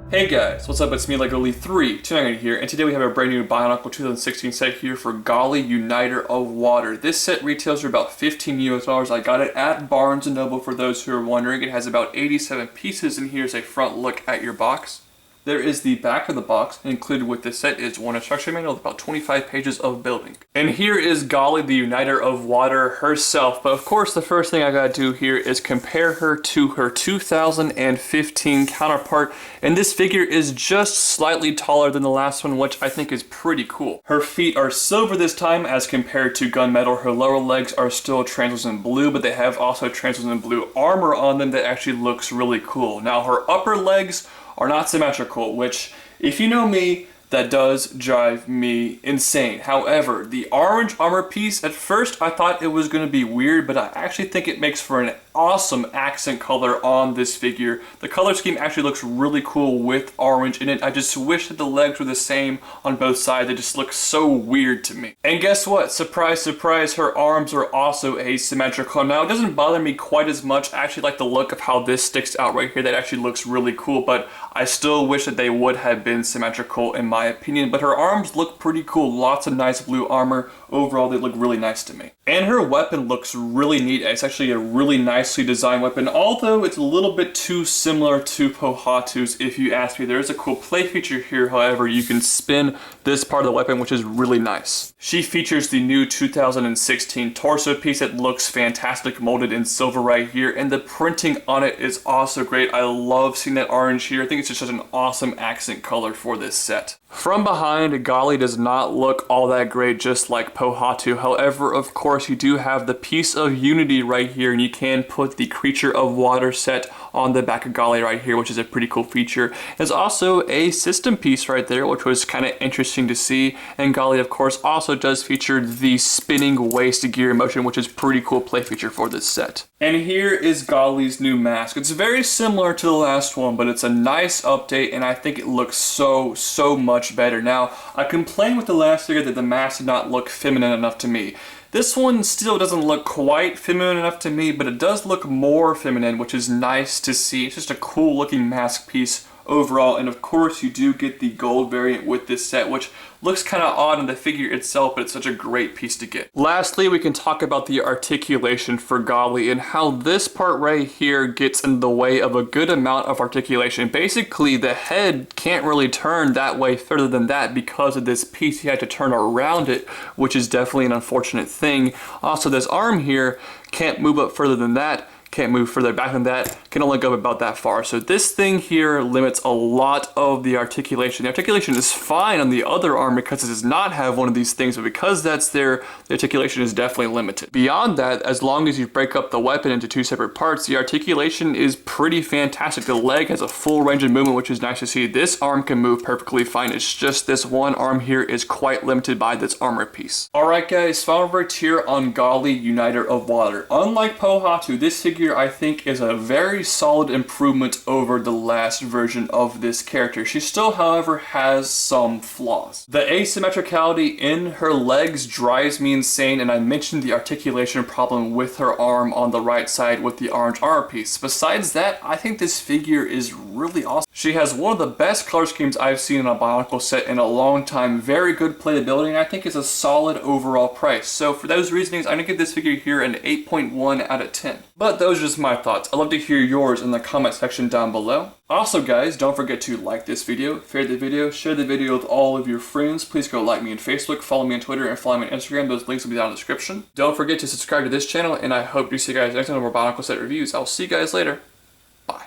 Hey guys, what's up? It's me, Gali 329 here, and today we have a brand new Bionicle 2016 set here for Gali Uniter of Water. This set retails for about $15 US. I got it at Barnes & Noble for those who are wondering. It has about 87 pieces, and here's a front look at your box. There is the back of the box. Included with this set is one instruction manual with about 25 pages of building. And here is Gali, the Uniter of Water herself. But of course, the first thing I gotta do here is compare her to her 2015 counterpart. And this figure is just slightly taller than the last one, which I think is pretty cool. Her feet are silver this time as compared to gunmetal. Her lower legs are still translucent blue, but they have also translucent blue armor on them that actually looks really cool. Now her upper legs are not symmetrical, which, if you know me, that does drive me insane. However, the orange armor piece, at first I thought it was going to be weird, but I actually think it makes for an awesome accent color on this figure. The color scheme actually looks really cool with orange in it. I just wish that the legs were the same on both sides. They just look so weird to me. And guess what? Surprise, surprise, her arms are also asymmetrical. Now, it doesn't bother me quite as much. I actually like the look of how this sticks out right here. That actually looks really cool, but I still wish that they would have been symmetrical in my opinion. But her arms look pretty cool. Lots of nice blue armor. Overall, they look really nice to me. And her weapon looks really neat. It's actually a really nicely designed weapon, although it's a little bit too similar to Pohatu's if you ask me. There is a cool play feature here, however. You can spin this part of the weapon, which is really nice. She features the new 2016 torso piece that looks fantastic, molded in silver right here, and the printing on it is also great. I love seeing that orange here. I think it's just such an awesome accent color for this set. From behind, Gali does not look all that great, just like Pohatu. However, of course, you do have the piece of unity right here, and you can put the Creature of Water set on the back of Gali right here, which is a pretty cool feature. There's also a system piece right there, which was kind of interesting to see. And Gali, of course, also does feature the spinning waist gear motion, which is pretty cool play feature for this set. And here is Gali's new mask. It's very similar to the last one, but it's a nice update, and I think it looks so much better. Now, I complained with the last figure that the mask did not look feminine enough to me. This one still doesn't look quite feminine enough to me, but it does look more feminine, which is nice to see. It's just a cool looking mask piece overall, and of course you do get the gold variant with this set, which looks kind of odd on the figure itself, but it's such a great piece to get. Lastly, we can talk about the articulation for Gali and how this part right here gets in the way of a good amount of articulation. Basically, the head can't really turn that way further than that because of this piece. You had to turn around it, which is definitely an unfortunate thing. Also, this arm here can't move up further than that. Can't move further back than that, can only go about that far. So this thing here limits a lot of the articulation. The articulation is fine on the other arm because it does not have one of these things, but because that's there, the articulation is definitely limited. Beyond that, as long as you break up the weapon into two separate parts, the articulation is pretty fantastic. The leg has a full range of movement, which is nice to see. This arm can move perfectly fine. It's just this one arm here is quite limited by this armor piece. Alright guys, final verdict here on Gali Uniter of Water. Unlike Pohatu, this figure I think is a very solid improvement over the last version of this character. She still, however, has some flaws. The asymmetricality in her legs drives me insane, and I mentioned the articulation problem with her arm on the right side with the orange armor piece. Besides that, I think this figure is really awesome. She has one of the best color schemes I've seen in a Bionicle set in a long time. Very good playability, and I think is a solid overall price. So for those reasonings, I'm going to give this figure here an 8.1 out of 10. But those are just my thoughts. I'd love to hear yours in the comment section down below. Also guys, don't forget to like this video, favorite the video, share the video with all of your friends. Please go like me on Facebook, follow me on Twitter, and follow me on Instagram. Those links will be down in the description. Don't forget to subscribe to this channel, and I hope to see you guys next time for more Bionicle set reviews. I'll see you guys later. Bye.